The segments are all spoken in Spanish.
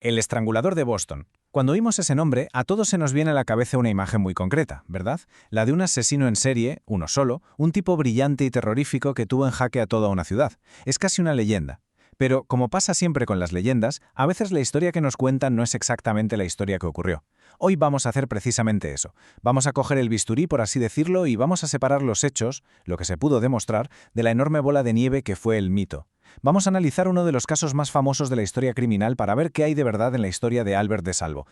El estrangulador de Boston. Cuando oímos ese nombre, a todos se nos viene a la cabeza una imagen muy concreta, ¿verdad? La de un asesino en serie, uno solo, un tipo brillante y terrorífico que tuvo en jaque a toda una ciudad. Es casi una leyenda. Pero, como pasa siempre con las leyendas, a veces la historia que nos cuentan no es exactamente la historia que ocurrió. Hoy vamos a hacer precisamente eso. Vamos a coger el bisturí, por así decirlo, y vamos a separar los hechos, lo que se pudo demostrar, de la enorme bola de nieve que fue el mito. Vamos a analizar uno de los casos más famosos de la historia criminal para ver qué hay de verdad en la historia de Albert DeSalvo.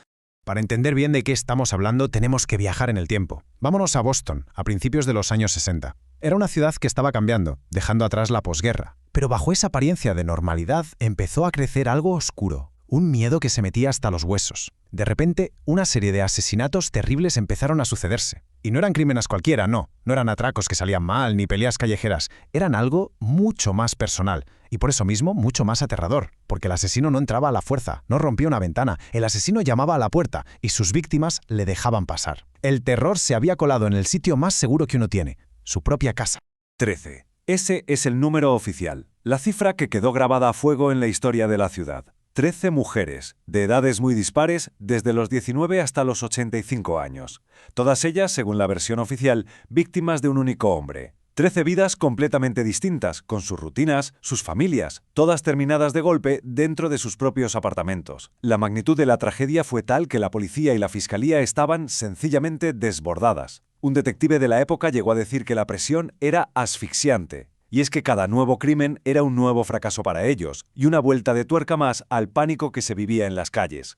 Para entender bien de qué estamos hablando, tenemos que viajar en el tiempo. Vámonos a Boston, a principios de los años 60. Era una ciudad que estaba cambiando, dejando atrás la posguerra. Pero bajo esa apariencia de normalidad empezó a crecer algo oscuro, un miedo que se metía hasta los huesos. De repente, una serie de asesinatos terribles empezaron a sucederse. Y no eran crímenes cualquiera, no eran atracos que salían mal, ni peleas callejeras. Eran algo mucho más personal. Y por eso mismo, mucho más aterrador. Porque el asesino no entraba a la fuerza, no rompía una ventana. El asesino llamaba a la puerta y sus víctimas le dejaban pasar. El terror se había colado en el sitio más seguro que uno tiene, su propia casa. 13. Ese es el número oficial, la cifra que quedó grabada a fuego en la historia de la ciudad. 13 mujeres, de edades muy dispares, desde los 19 hasta los 85 años. Todas ellas, según la versión oficial, víctimas de un único hombre. 13 vidas completamente distintas, con sus rutinas, sus familias, todas terminadas de golpe dentro de sus propios apartamentos. La magnitud de la tragedia fue tal que la policía y la fiscalía estaban sencillamente desbordadas. Un detective de la época llegó a decir que la presión era asfixiante. Y es que cada nuevo crimen era un nuevo fracaso para ellos, y una vuelta de tuerca más al pánico que se vivía en las calles.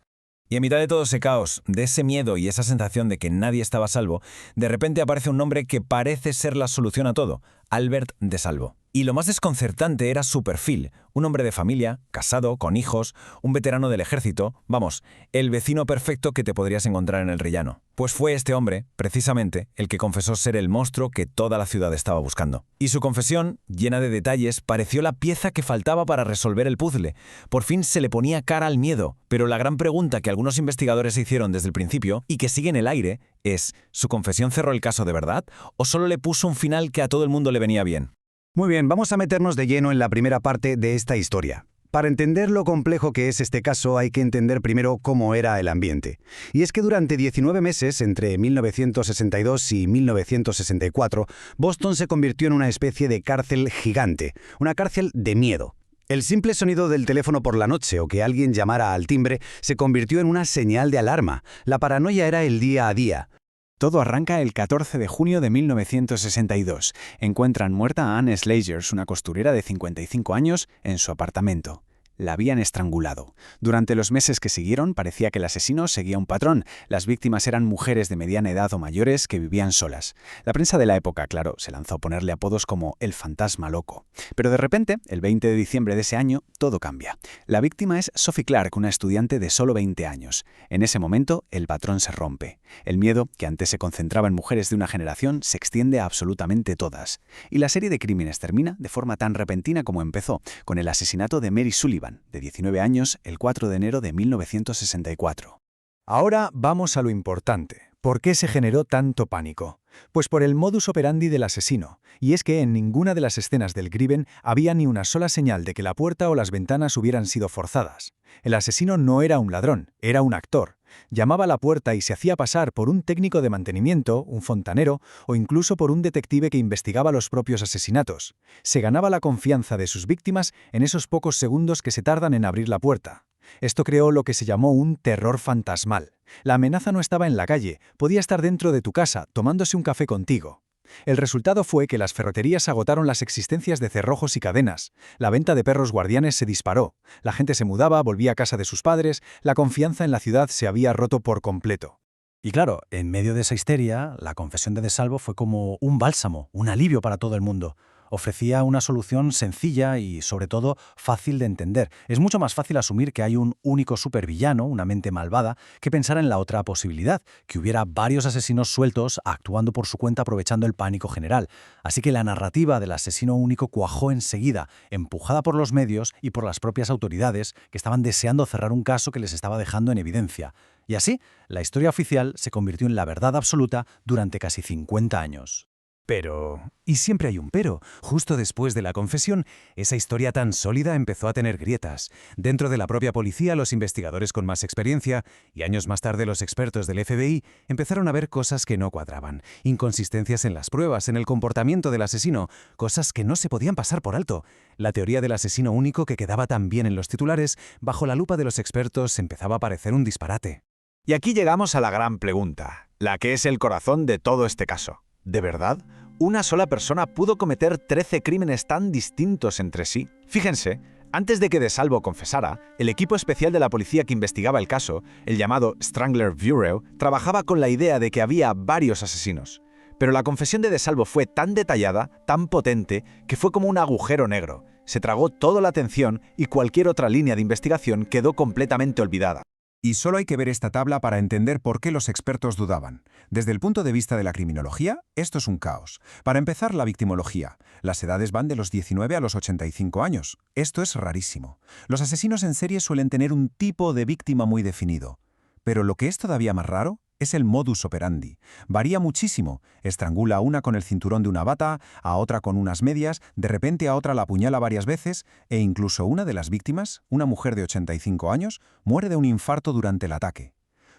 Y en mitad de todo ese caos, de ese miedo y esa sensación de que nadie estaba a salvo, de repente aparece un nombre que parece ser la solución a todo: Albert DeSalvo. Y lo más desconcertante era su perfil: un hombre de familia, casado, con hijos, un veterano del ejército, vamos, el vecino perfecto que te podrías encontrar en el rellano. Pues fue este hombre, precisamente, el que confesó ser el monstruo que toda la ciudad estaba buscando. Y su confesión, llena de detalles, pareció la pieza que faltaba para resolver el puzzle. Por fin se le ponía cara al miedo, pero la gran pregunta que algunos investigadores se hicieron desde el principio, y que sigue en el aire, es: ¿su confesión cerró el caso de verdad? ¿O solo le puso un final que a todo el mundo le venía bien? Muy bien, vamos a meternos de lleno en la primera parte de esta historia. Para entender lo complejo que es este caso, hay que entender primero cómo era el ambiente. Y es que durante 19 meses, entre 1962 y 1964, Boston se convirtió en una especie de cárcel gigante, una cárcel de miedo. El simple sonido del teléfono por la noche o que alguien llamara al timbre se convirtió en una señal de alarma. La paranoia era el día a día. Todo arranca el 14 de junio de 1962. Encuentran muerta a Anne Slagers, una costurera de 55 años, en su apartamento. La habían estrangulado. Durante los meses que siguieron, parecía que el asesino seguía un patrón. Las víctimas eran mujeres de mediana edad o mayores que vivían solas. La prensa de la época, claro, se lanzó a ponerle apodos como el fantasma loco. Pero de repente, el 20 de diciembre de ese año, todo cambia. La víctima es Sophie Clark, una estudiante de solo 20 años. En ese momento, el patrón se rompe. El miedo, que antes se concentraba en mujeres de una generación, se extiende a absolutamente todas. Y la serie de crímenes termina de forma tan repentina como empezó, con el asesinato de Mary Sullivan, de 19 años, el 4 de enero de 1964. Ahora vamos a lo importante. ¿Por qué se generó tanto pánico? Pues por el modus operandi del asesino. Y es que en ninguna de las escenas del crimen había ni una sola señal de que la puerta o las ventanas hubieran sido forzadas. El asesino no era un ladrón, era un actor. Llamaba a la puerta y se hacía pasar por un técnico de mantenimiento, un fontanero, o incluso por un detective que investigaba los propios asesinatos. Se ganaba la confianza de sus víctimas en esos pocos segundos que se tardan en abrir la puerta. Esto creó lo que se llamó un terror fantasmal. La amenaza no estaba en la calle, podía estar dentro de tu casa, tomándose un café contigo. El resultado fue que las ferreterías agotaron las existencias de cerrojos y cadenas. La venta de perros guardianes se disparó. La gente se mudaba, volvía a casa de sus padres. La confianza en la ciudad se había roto por completo. Y claro, en medio de esa histeria, la confesión de DeSalvo fue como un bálsamo, un alivio para todo el mundo. Ofrecía una solución sencilla y, sobre todo, fácil de entender. Es mucho más fácil asumir que hay un único supervillano, una mente malvada, que pensar en la otra posibilidad, que hubiera varios asesinos sueltos actuando por su cuenta aprovechando el pánico general. Así que la narrativa del asesino único cuajó enseguida, empujada por los medios y por las propias autoridades, que estaban deseando cerrar un caso que les estaba dejando en evidencia. Y así, la historia oficial se convirtió en la verdad absoluta durante casi 50 años. Pero, y siempre hay un pero, justo después de la confesión, esa historia tan sólida empezó a tener grietas. Dentro de la propia policía, los investigadores con más experiencia, y años más tarde los expertos del FBI, empezaron a ver cosas que no cuadraban, inconsistencias en las pruebas, en el comportamiento del asesino, cosas que no se podían pasar por alto. La teoría del asesino único que quedaba tan bien en los titulares, bajo la lupa de los expertos, empezaba a parecer un disparate. Y aquí llegamos a la gran pregunta, la que es el corazón de todo este caso. ¿De verdad? ¿Una sola persona pudo cometer 13 crímenes tan distintos entre sí? Fíjense, antes de que De Salvo confesara, el equipo especial de la policía que investigaba el caso, el llamado Strangler Bureau, trabajaba con la idea de que había varios asesinos. Pero la confesión de Salvo fue tan detallada, tan potente, que fue como un agujero negro. Se tragó toda la atención y cualquier otra línea de investigación quedó completamente olvidada. Y solo hay que ver esta tabla para entender por qué los expertos dudaban. Desde el punto de vista de la criminología, esto es un caos. Para empezar, la victimología. Las edades van de los 19 a los 85 años. Esto es rarísimo. Los asesinos en serie suelen tener un tipo de víctima muy definido. Pero lo que es todavía más raro es el modus operandi. Varía muchísimo. Estrangula a una con el cinturón de una bata, a otra con unas medias, de repente a otra la apuñala varias veces, e incluso una de las víctimas, una mujer de 85 años, muere de un infarto durante el ataque.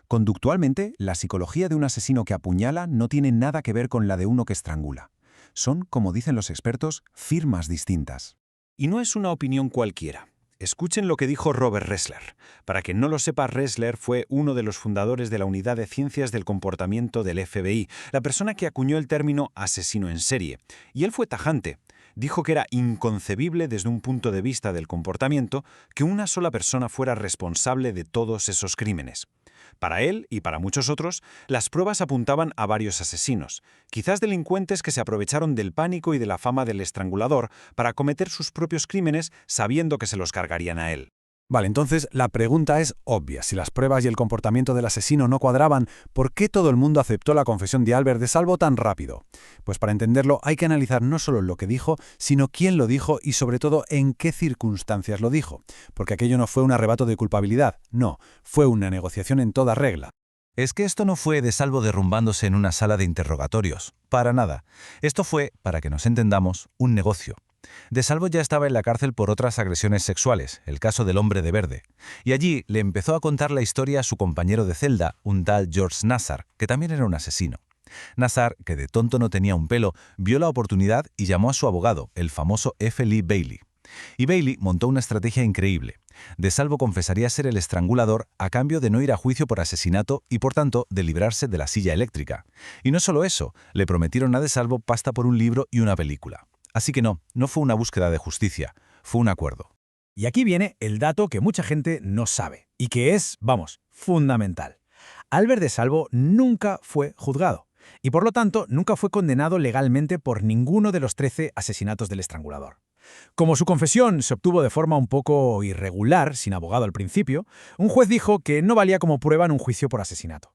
Conductualmente, la psicología de un asesino que apuñala no tiene nada que ver con la de uno que estrangula. Son, como dicen los expertos, firmas distintas. Y no es una opinión cualquiera. Escuchen lo que dijo Robert Ressler. Para quien no lo sepa, Ressler fue uno de los fundadores de la Unidad de Ciencias del Comportamiento del FBI, la persona que acuñó el término asesino en serie. Y él fue tajante. Dijo que era inconcebible desde un punto de vista del comportamiento que una sola persona fuera responsable de todos esos crímenes. Para él y para muchos otros, las pruebas apuntaban a varios asesinos, quizás delincuentes que se aprovecharon del pánico y de la fama del estrangulador para cometer sus propios crímenes sabiendo que se los cargarían a él. Vale, entonces la pregunta es obvia. Si las pruebas y el comportamiento del asesino no cuadraban, ¿por qué todo el mundo aceptó la confesión de Albert De Salvo tan rápido? Pues para entenderlo hay que analizar no solo lo que dijo, sino quién lo dijo y sobre todo en qué circunstancias lo dijo. Porque aquello no fue un arrebato de culpabilidad, no, fue una negociación en toda regla. Es que esto no fue De Salvo derrumbándose en una sala de interrogatorios. Para nada. Esto fue, para que nos entendamos, un negocio. De Salvo ya estaba en la cárcel por otras agresiones sexuales, el caso del hombre de verde. Y allí le empezó a contar la historia a su compañero de celda, un tal George Nassar, que también era un asesino. Nassar, que de tonto no tenía un pelo, vio la oportunidad y llamó a su abogado, el famoso F. Lee Bailey. Y Bailey montó una estrategia increíble. De Salvo confesaría ser el estrangulador a cambio de no ir a juicio por asesinato y, por tanto, de librarse de la silla eléctrica. Y no solo eso, le prometieron a De Salvo pasta por un libro y una película. Así que no fue una búsqueda de justicia, fue un acuerdo. Y aquí viene el dato que mucha gente no sabe, y que es, fundamental. Albert De Salvo nunca fue juzgado, y por lo tanto nunca fue condenado legalmente por ninguno de los 13 asesinatos del estrangulador. Como su confesión se obtuvo de forma un poco irregular, sin abogado al principio, un juez dijo que no valía como prueba en un juicio por asesinato.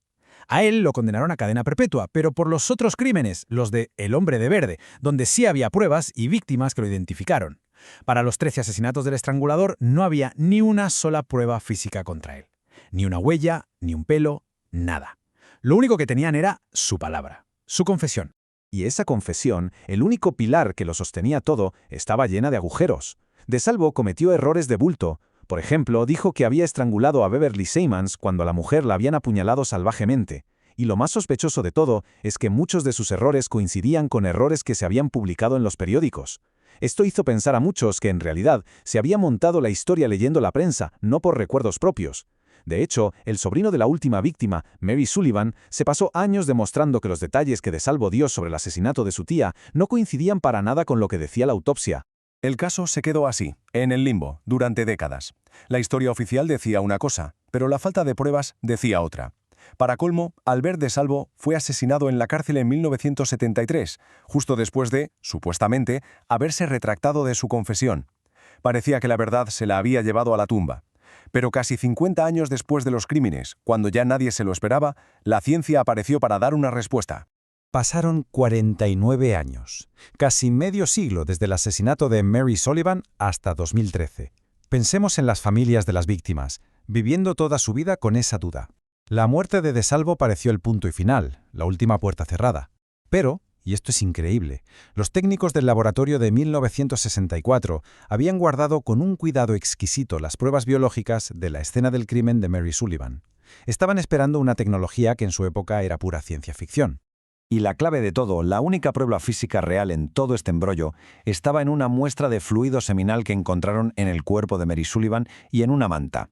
A él lo condenaron a cadena perpetua, pero por los otros crímenes, los de El hombre de verde, donde sí había pruebas y víctimas que lo identificaron. Para los 13 asesinatos del estrangulador no había ni una sola prueba física contra él. Ni una huella, ni un pelo, nada. Lo único que tenían era su palabra, su confesión. Y esa confesión, el único pilar que lo sostenía todo, estaba llena de agujeros. De Salvo cometió errores de bulto. Por ejemplo, dijo que había estrangulado a Beverly Simons cuando a la mujer la habían apuñalado salvajemente. Y lo más sospechoso de todo es que muchos de sus errores coincidían con errores que se habían publicado en los periódicos. Esto hizo pensar a muchos que en realidad se había montado la historia leyendo la prensa, no por recuerdos propios. De hecho, el sobrino de la última víctima, Mary Sullivan, se pasó años demostrando que los detalles que De Salvo dio sobre el asesinato de su tía no coincidían para nada con lo que decía la autopsia. El caso se quedó así, en el limbo, durante décadas. La historia oficial decía una cosa, pero la falta de pruebas decía otra. Para colmo, Albert De Salvo fue asesinado en la cárcel en 1973, justo después de, supuestamente, haberse retractado de su confesión. Parecía que la verdad se la había llevado a la tumba. Pero casi 50 años después de los crímenes, cuando ya nadie se lo esperaba, la ciencia apareció para dar una respuesta. Pasaron 49 años, casi medio siglo desde el asesinato de Mary Sullivan hasta 2013. Pensemos en las familias de las víctimas, viviendo toda su vida con esa duda. La muerte de De Salvo pareció el punto y final, la última puerta cerrada. Pero, Y esto es increíble. Los técnicos del laboratorio de 1964 habían guardado con un cuidado exquisito las pruebas biológicas de la escena del crimen de Mary Sullivan. Estaban esperando una tecnología que en su época era pura ciencia ficción. Y la clave de todo, la única prueba física real en todo este embrollo, estaba en una muestra de fluido seminal que encontraron en el cuerpo de Mary Sullivan y en una manta.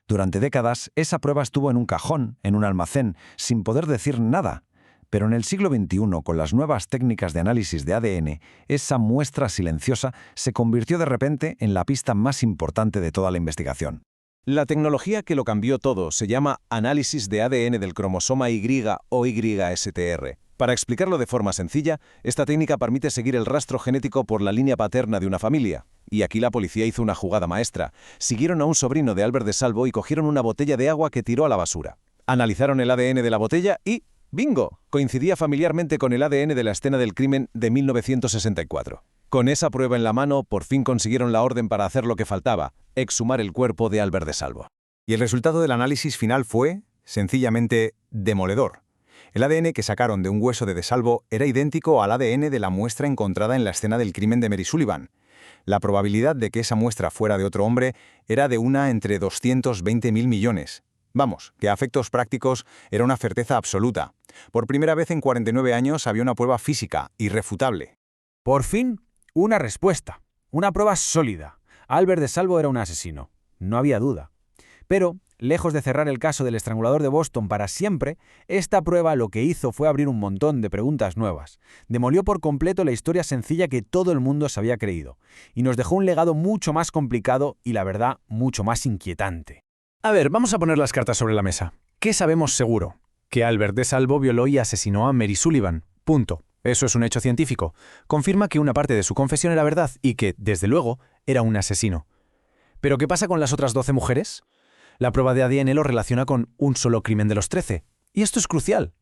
Durante décadas, esa prueba estuvo en un cajón, en un almacén, sin poder decir nada. Pero en el siglo XXI, con las nuevas técnicas de análisis de ADN, esa muestra silenciosa se convirtió de repente en la pista más importante de toda la investigación. La tecnología que lo cambió todo se llama análisis de ADN del cromosoma Y o YSTR. Para explicarlo de forma sencilla, esta técnica permite seguir el rastro genético por la línea paterna de una familia. Y aquí la policía hizo una jugada maestra. Siguieron a un sobrino de Albert DeSalvo y cogieron una botella de agua que tiró a la basura. Analizaron el ADN de la botella y ¡bingo! Coincidía familiarmente con el ADN de la escena del crimen de 1964. Con esa prueba en la mano, por fin consiguieron la orden para hacer lo que faltaba, exhumar el cuerpo de Albert DeSalvo. Y el resultado del análisis final fue, sencillamente, demoledor. El ADN que sacaron de un hueso de DeSalvo era idéntico al ADN de la muestra encontrada en la escena del crimen de Mary Sullivan. La probabilidad de que esa muestra fuera de otro hombre era de una entre 220.000 millones. Vamos, que a efectos prácticos era una certeza absoluta. Por primera vez en 49 años había una prueba física, irrefutable. Por fin, una respuesta. Una prueba sólida. Albert DeSalvo era un asesino. No había duda. Pero, lejos de cerrar el caso del estrangulador de Boston para siempre, esta prueba lo que hizo fue abrir un montón de preguntas nuevas. Demolió por completo la historia sencilla que todo el mundo se había creído. Y nos dejó un legado mucho más complicado y, la verdad, mucho más inquietante. A ver, vamos a poner las cartas sobre la mesa. ¿Qué sabemos seguro? Que Albert DeSalvo violó y asesinó a Mary Sullivan. Punto. Eso es un hecho científico. Confirma que una parte de su confesión era verdad y que, desde luego, era un asesino. ¿Pero qué pasa con las otras 12 mujeres? La prueba de ADN lo relaciona con un solo crimen de los 13. Y esto es crucial.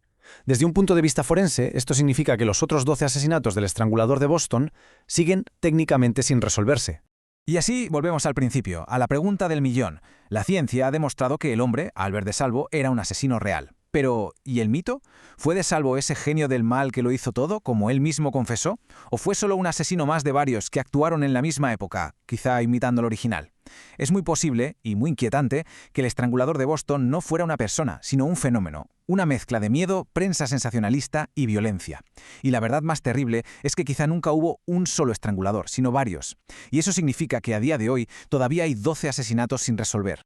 Desde un punto de vista forense, esto significa que los otros 12 asesinatos del estrangulador de Boston siguen técnicamente sin resolverse. Y así volvemos al principio, a la pregunta del millón. La ciencia ha demostrado que el hombre, Albert DeSalvo, era un asesino real. Pero, ¿y el mito? ¿Fue DeSalvo ese genio del mal que lo hizo todo, como él mismo confesó? ¿O fue solo un asesino más de varios que actuaron en la misma época, quizá imitando al original? Es muy posible, y muy inquietante, que el estrangulador de Boston no fuera una persona, sino un fenómeno, una mezcla de miedo, prensa sensacionalista y violencia. Y la verdad más terrible es que quizá nunca hubo un solo estrangulador, sino varios. Y eso significa que a día de hoy todavía hay 12 asesinatos sin resolver.